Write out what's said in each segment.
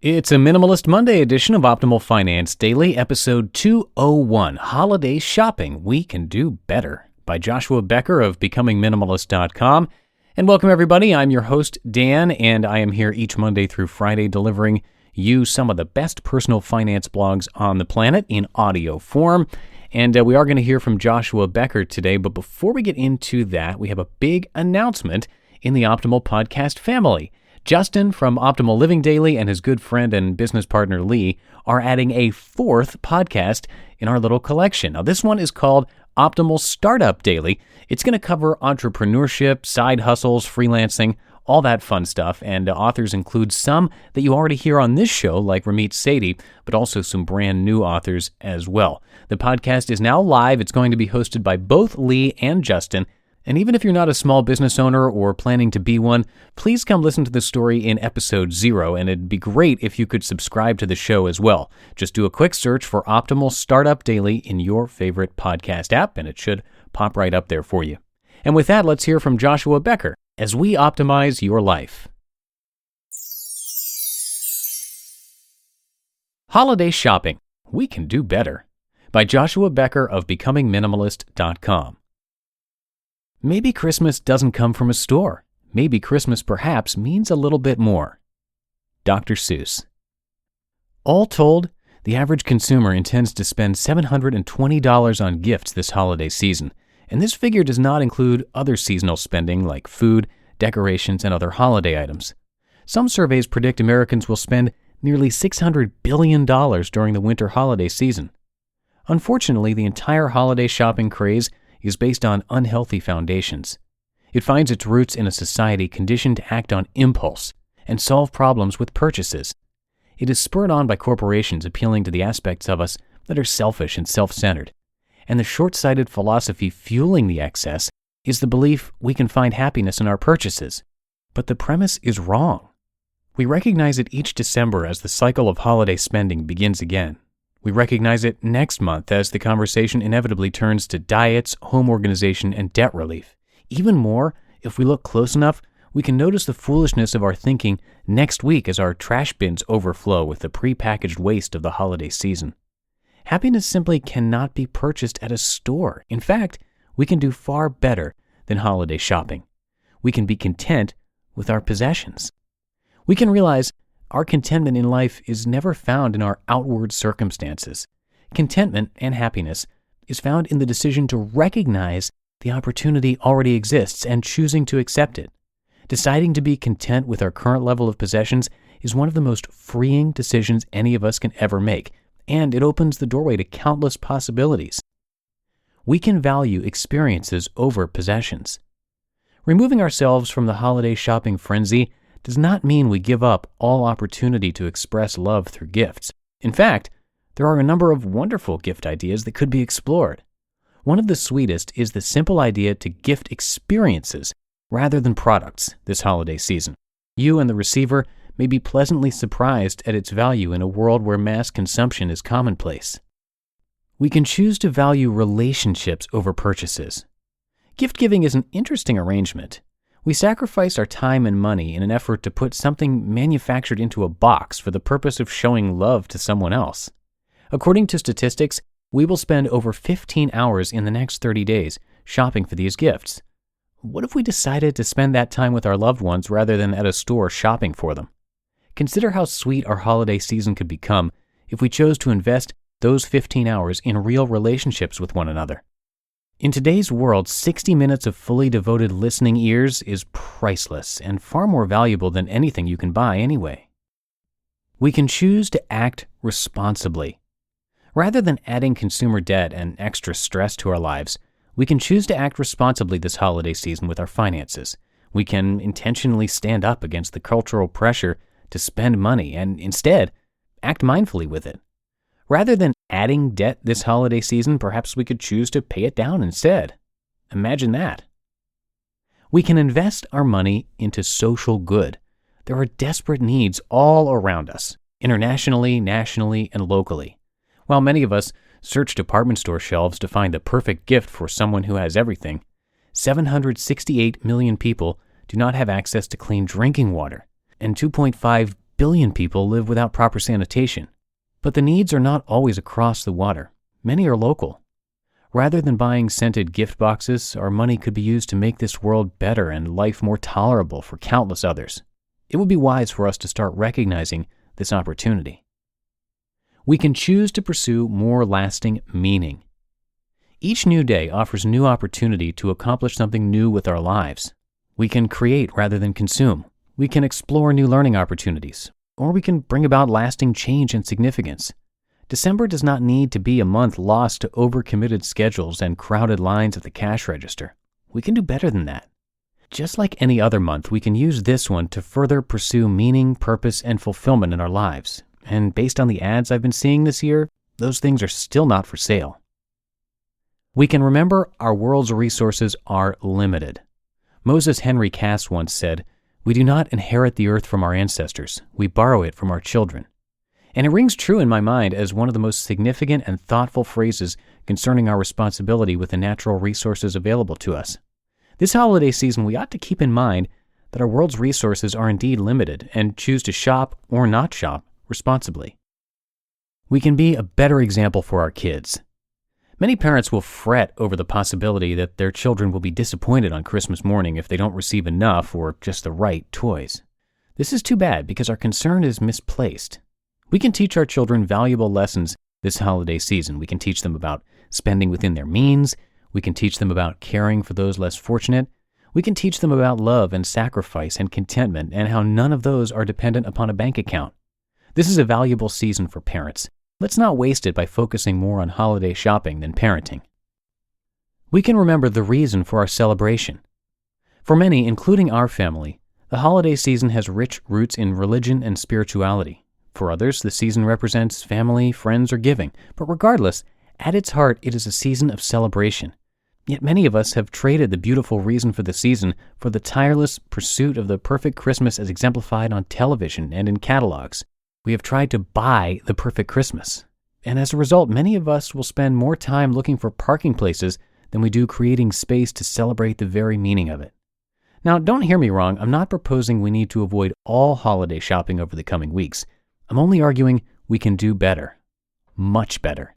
It's a Minimalist Monday edition of Optimal Finance Daily, episode 201, Holiday Shopping We Can Do Better, by Joshua Becker of BecomingMinimalist.com. And welcome everybody, I'm your host Dan, and I am here each Monday through Friday delivering you some of the best personal finance blogs on the planet in audio form. And we are going to hear from Joshua Becker today, but before we get into that, we have a big announcement in the Optimal Podcast family. Justin from Optimal Living Daily and his good friend and business partner Lee are adding a fourth podcast in our little collection. Now, this one is called Optimal Startup Daily. It's going to cover entrepreneurship, side hustles, freelancing, all that fun stuff, and authors include some that you already hear on this show, like Ramit Sethi, but also some brand new authors as well. The podcast is now live. It's going to be hosted by both Lee and Justin. And even if you're not a small business owner or planning to be one, please come listen to the story in episode 0, and it'd be great if you could subscribe to the show as well. Just do a quick search for Optimal Startup Daily in your favorite podcast app, and it should pop right up there for you. And with that, let's hear from Joshua Becker as we optimize your life. Holiday Shopping We Can Do Better, by Joshua Becker of BecomingMinimalist.com. Maybe Christmas doesn't come from a store. Maybe Christmas perhaps means a little bit more. Dr. Seuss. All told, the average consumer intends to spend $720 on gifts this holiday season, and this figure does not include other seasonal spending like food, decorations, and other holiday items. Some surveys predict Americans will spend nearly $600 billion during the winter holiday season. Unfortunately, the entire holiday shopping craze is based on unhealthy foundations. It finds its roots in a society conditioned to act on impulse and solve problems with purchases. It is spurred on by corporations appealing to the aspects of us that are selfish and self-centered. And the short-sighted philosophy fueling the excess is the belief we can find happiness in our purchases. But the premise is wrong. We recognize it each December as the cycle of holiday spending begins again. We recognize it next month as the conversation inevitably turns to diets, home organization, and debt relief. Even more, if we look close enough, we can notice the foolishness of our thinking next week as our trash bins overflow with the prepackaged waste of the holiday season. Happiness simply cannot be purchased at a store. In fact, we can do far better than holiday shopping. We can be content with our possessions. We can realize our contentment in life is never found in our outward circumstances. Contentment and happiness is found in the decision to recognize the opportunity already exists and choosing to accept it. Deciding to be content with our current level of possessions is one of the most freeing decisions any of us can ever make, and it opens the doorway to countless possibilities. We can value experiences over possessions. Removing ourselves from the holiday shopping frenzy does not mean we give up all opportunity to express love through gifts. In fact, there are a number of wonderful gift ideas that could be explored. One of the sweetest is the simple idea to gift experiences rather than products this holiday season. You and the receiver may be pleasantly surprised at its value in a world where mass consumption is commonplace. We can choose to value relationships over purchases. Gift giving is an interesting arrangement. We sacrifice our time and money in an effort to put something manufactured into a box for the purpose of showing love to someone else. According to statistics, we will spend over 15 hours in the next 30 days shopping for these gifts. What if we decided to spend that time with our loved ones rather than at a store shopping for them? Consider how sweet our holiday season could become if we chose to invest those 15 hours in real relationships with one another. In today's world, 60 minutes of fully devoted listening ears is priceless and far more valuable than anything you can buy anyway. We can choose to act responsibly. Rather than adding consumer debt and extra stress to our lives, we can choose to act responsibly this holiday season with our finances. We can intentionally stand up against the cultural pressure to spend money and instead act mindfully with it. Rather than adding debt this holiday season, perhaps we could choose to pay it down instead. Imagine that. We can invest our money into social good. There are desperate needs all around us, internationally, nationally, and locally. While many of us search department store shelves to find the perfect gift for someone who has everything, 768 million people do not have access to clean drinking water, and 2.5 billion people live without proper sanitation. But the needs are not always across the water. Many are local. Rather than buying scented gift boxes, our money could be used to make this world better and life more tolerable for countless others. It would be wise for us to start recognizing this opportunity. We can choose to pursue more lasting meaning. Each new day offers new opportunity to accomplish something new with our lives. We can create rather than consume. We can explore new learning opportunities, or we can bring about lasting change and significance. December does not need to be a month lost to overcommitted schedules and crowded lines at the cash register. We can do better than that. Just like any other month, we can use this one to further pursue meaning, purpose, and fulfillment in our lives. And based on the ads I've been seeing this year, those things are still not for sale. We can remember our world's resources are limited. Moses Henry Cass once said, "We do not inherit the earth from our ancestors. We borrow it from our children." And it rings true in my mind as one of the most significant and thoughtful phrases concerning our responsibility with the natural resources available to us. This holiday season, we ought to keep in mind that our world's resources are indeed limited and choose to shop or not shop responsibly. We can be a better example for our kids. Many parents will fret over the possibility that their children will be disappointed on Christmas morning if they don't receive enough or just the right toys. This is too bad because our concern is misplaced. We can teach our children valuable lessons this holiday season. We can teach them about spending within their means. We can teach them about caring for those less fortunate. We can teach them about love and sacrifice and contentment and how none of those are dependent upon a bank account. This is a valuable season for parents. Let's not waste it by focusing more on holiday shopping than parenting. We can remember the reason for our celebration. For many, including our family, the holiday season has rich roots in religion and spirituality. For others, the season represents family, friends, or giving. But regardless, at its heart, it is a season of celebration. Yet many of us have traded the beautiful reason for the season for the tireless pursuit of the perfect Christmas as exemplified on television and in catalogs. We have tried to buy the perfect Christmas. And as a result, many of us will spend more time looking for parking places than we do creating space to celebrate the very meaning of it. Now, don't hear me wrong. I'm not proposing we need to avoid all holiday shopping over the coming weeks. I'm only arguing we can do better. Much better.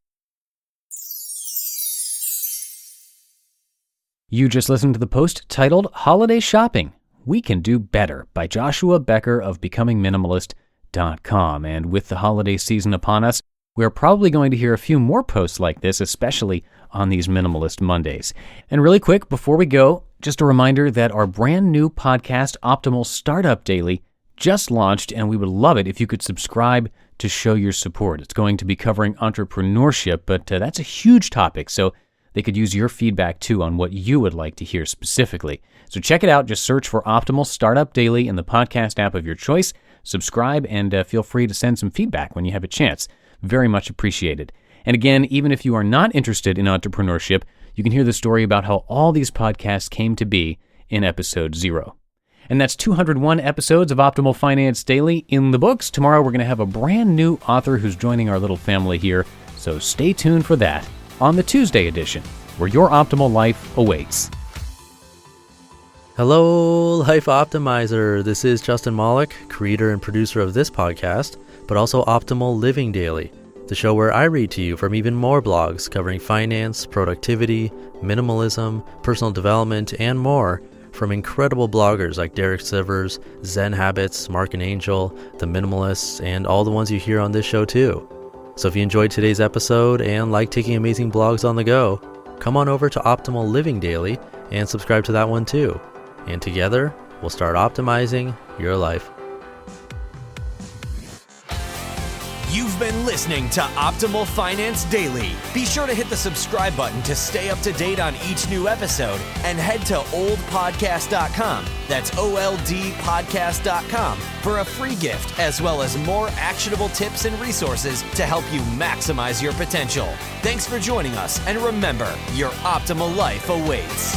You just listened to the post titled Holiday Shopping. We Can Do Better by Joshua Becker of BecomingMinimalist.com. And with the holiday season upon us, we're probably going to hear a few more posts like this, especially on these Minimalist Mondays. And really quick, before we go, just a reminder that our brand new podcast, Optimal Startup Daily, just launched, and we would love it if you could subscribe to show your support. It's going to be covering entrepreneurship, but that's a huge topic, so they could use your feedback too on what you would like to hear specifically. So check it out. Just search for Optimal Startup Daily in the podcast app of your choice. Subscribe and feel free to send some feedback when you have a chance. Very much appreciated. And again, even if you are not interested in entrepreneurship, you can hear the story about how all these podcasts came to be in episode 0. And that's 201 episodes of Optimal Finance Daily in the books. Tomorrow we're going to have a brand new author who's joining our little family here, so stay tuned for that on the Tuesday edition, where your optimal life awaits. Hello, Life Optimizer. This is Justin Malik, creator and producer of this podcast, but also Optimal Living Daily, the show where I read to you from even more blogs covering finance, productivity, minimalism, personal development, and more from incredible bloggers like Derek Sivers, Zen Habits, Mark and Angel, The Minimalists, and all the ones you hear on this show too. So if you enjoyed today's episode and like taking amazing blogs on the go, come on over to Optimal Living Daily and subscribe to that one too. And together, we'll start optimizing your life. You've been listening to Optimal Finance Daily. Be sure to hit the subscribe button to stay up to date on each new episode and head to oldpodcast.com. That's OLDpodcast.com for a free gift as well as more actionable tips and resources to help you maximize your potential. Thanks for joining us, and remember, your optimal life awaits.